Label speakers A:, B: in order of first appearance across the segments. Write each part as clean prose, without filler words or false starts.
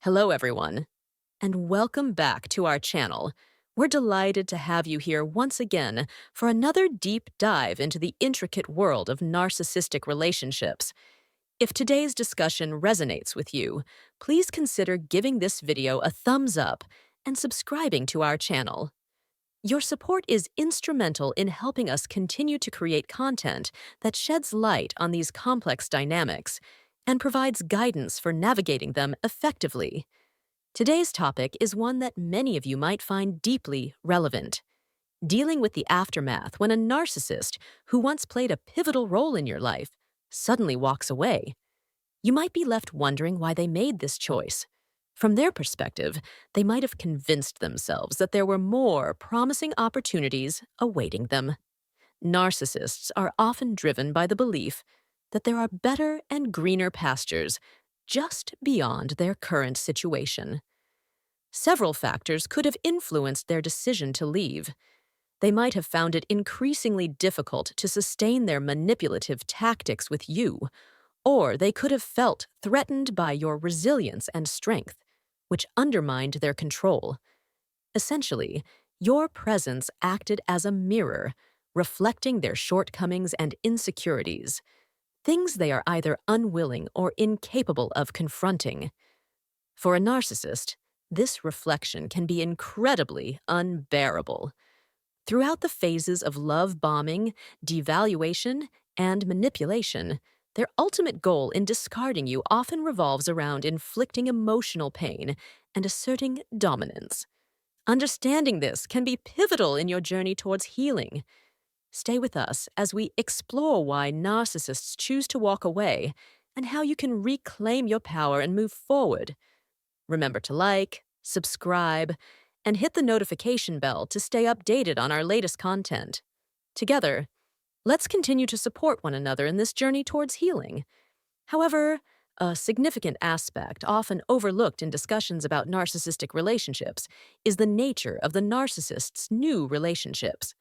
A: Hello, everyone, and welcome back to our channel. We're delighted to have you here once again for another deep dive into the intricate world of narcissistic relationships. If today's discussion resonates with you, please consider giving this video a thumbs up and subscribing to our channel. Your support is instrumental in helping us continue to create content that sheds light on these complex dynamics and provides guidance for navigating them effectively. Today's topic is one that many of you might find deeply relevant: dealing with the aftermath when a narcissist who once played a pivotal role in your life suddenly walks away. You might be left wondering why they made this choice. From their perspective, they might have convinced themselves that there were more promising opportunities awaiting them. Narcissists are often driven by the belief that there are better and greener pastures just beyond their current situation. Several factors could have influenced their decision to leave. They might have found it increasingly difficult to sustain their manipulative tactics with you, or they could have felt threatened by your resilience and strength, which undermined their control. Essentially, your presence acted as a mirror, reflecting their shortcomings and insecurities, things they are either unwilling or incapable of confronting. For a narcissist, this reflection can be incredibly unbearable. Throughout the phases of love bombing, devaluation, and manipulation, their ultimate goal in discarding you often revolves around inflicting emotional pain and asserting dominance. Understanding this can be pivotal in your journey towards healing. Stay with us as we explore why narcissists choose to walk away and how you can reclaim your power and move forward. Remember to like, subscribe, and hit the notification bell to stay updated on our latest content. Together, let's continue to support one another in this journey towards healing. However, a significant aspect often overlooked in discussions about narcissistic relationships is the nature of the narcissist's new relationships.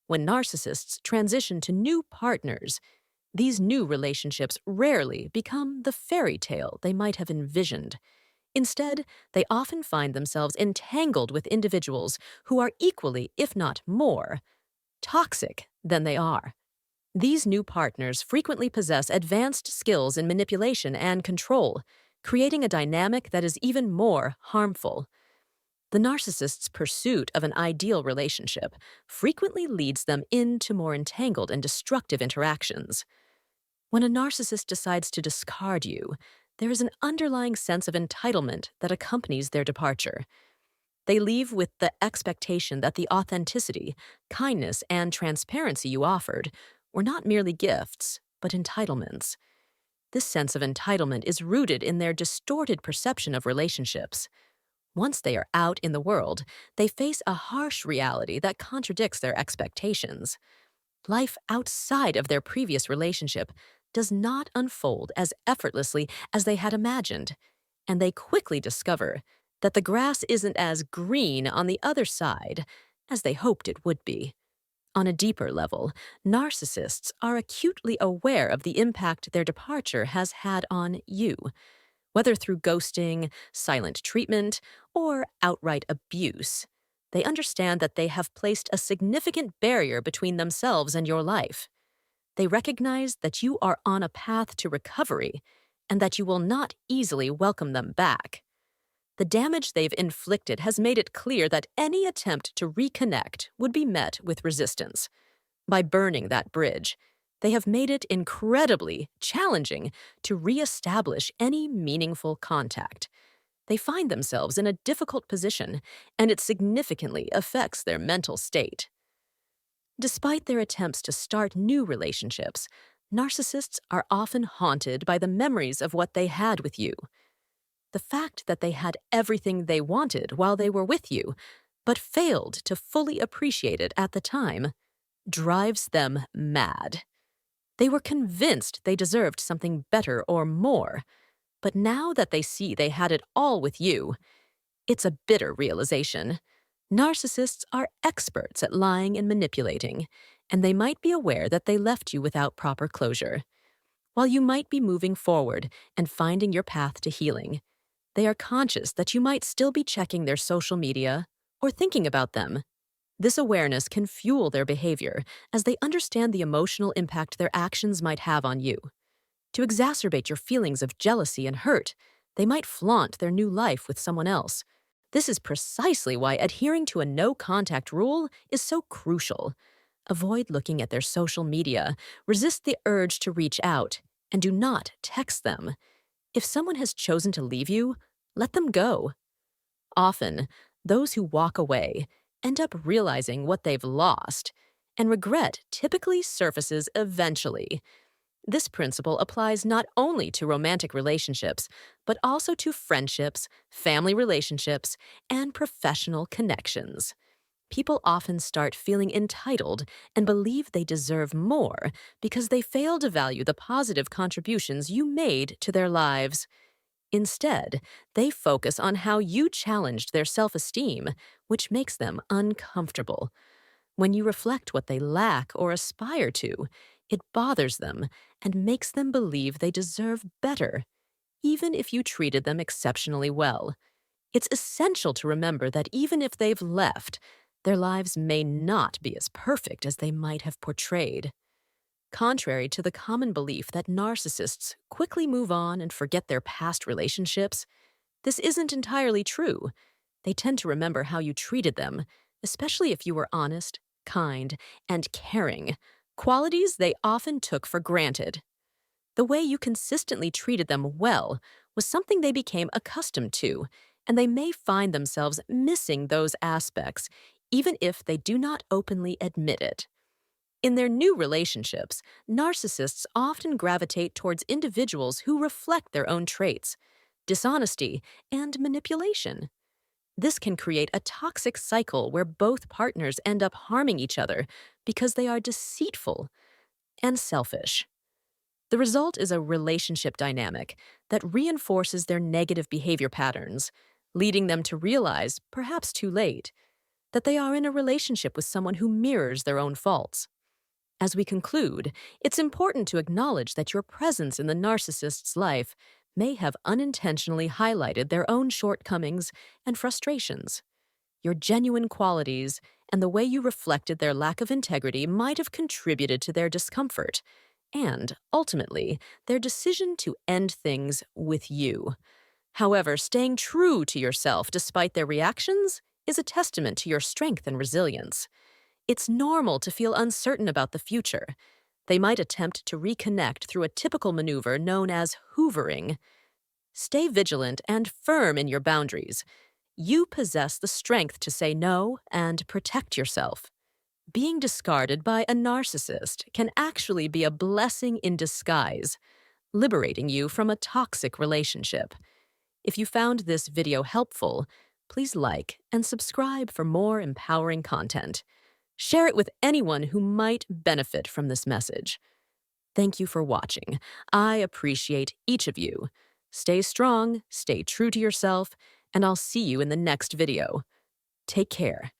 A: When narcissists transition to new partners, these new relationships rarely become the fairy tale they might have envisioned. Instead, they often find themselves entangled with individuals who are equally, if not more, toxic than they are. These new partners frequently possess advanced skills in manipulation and control, creating a dynamic that is even more harmful. The narcissist's pursuit of an ideal relationship frequently leads them into more entangled and destructive interactions. When a narcissist decides to discard you, there is an underlying sense of entitlement that accompanies their departure. They leave with the expectation that the authenticity, kindness, and transparency you offered were not merely gifts, but entitlements. This sense of entitlement is rooted in their distorted perception of relationships. Once they are out in the world, they face a harsh reality that contradicts their expectations. Life outside of their previous relationship does not unfold as effortlessly as they had imagined, and they quickly discover that the grass isn't as green on the other side as they hoped it would be. On a deeper level, narcissists are acutely aware of the impact their departure has had on you. Whether through ghosting, silent treatment, or outright abuse, they understand that they have placed a significant barrier between themselves and your life. They recognize that you are on a path to recovery and that you will not easily welcome them back. The damage they've inflicted has made it clear that any attempt to reconnect would be met with resistance. By burning that bridge, they have made it incredibly challenging to reestablish any meaningful contact. They find themselves in a difficult position, and it significantly affects their mental state. Despite their attempts to start new relationships, narcissists are often haunted by the memories of what they had with you. The fact that they had everything they wanted while they were with you, but failed to fully appreciate it at the time, drives them mad. They were convinced they deserved something better or more, but now that they see they had it all with you, it's a bitter realization. Narcissists are experts at lying and manipulating, and they might be aware that they left you without proper closure. While you might be moving forward and finding your path to healing, They are conscious that you might still be checking their social media or thinking about them. This awareness can fuel their behavior as they understand the emotional impact their actions might have on you. To exacerbate your feelings of jealousy and hurt, they might flaunt their new life with someone else. This is precisely why adhering to a no-contact rule is so crucial. Avoid looking at their social media, resist the urge to reach out, and do not text them. If someone has chosen to leave you, let them go. Often, those who walk away end up realizing what they've lost, and regret typically surfaces eventually. This principle applies not only to romantic relationships, but also to friendships, family relationships, and professional connections. People often start feeling entitled and believe they deserve more because they fail to value the positive contributions you made to their lives. Instead, they focus on how you challenged their self-esteem, which makes them uncomfortable. When you reflect what they lack or aspire to, it bothers them and makes them believe they deserve better, even if you treated them exceptionally well. It's essential to remember that even if they've left, their lives may not be as perfect as they might have portrayed. Contrary to the common belief that narcissists quickly move on and forget their past relationships, this isn't entirely true. They tend to remember how you treated them, especially if you were honest, kind, and caring, qualities they often took for granted. The way you consistently treated them well was something they became accustomed to, and they may find themselves missing those aspects, even if they do not openly admit it. In their new relationships, narcissists often gravitate towards individuals who reflect their own traits, dishonesty, and manipulation. This can create a toxic cycle where both partners end up harming each other because they are deceitful and selfish. The result is a relationship dynamic that reinforces their negative behavior patterns, leading them to realize, perhaps too late, that they are in a relationship with someone who mirrors their own faults. As we conclude, it's important to acknowledge that your presence in the narcissist's life may have unintentionally highlighted their own shortcomings and frustrations. Your genuine qualities and the way you reflected their lack of integrity might have contributed to their discomfort and, ultimately, their decision to end things with you. However, staying true to yourself despite their reactions is a testament to your strength and resilience. It's normal to feel uncertain about the future. They might attempt to reconnect through a typical maneuver known as hoovering. Stay vigilant and firm in your boundaries. You possess the strength to say no and protect yourself. Being discarded by a narcissist can actually be a blessing in disguise, liberating you from a toxic relationship. If you found this video helpful, please like and subscribe for more empowering content. Share it with anyone who might benefit from this message. Thank you for watching. I appreciate each of you. Stay strong, stay true to yourself, and I'll see you in the next video. Take care.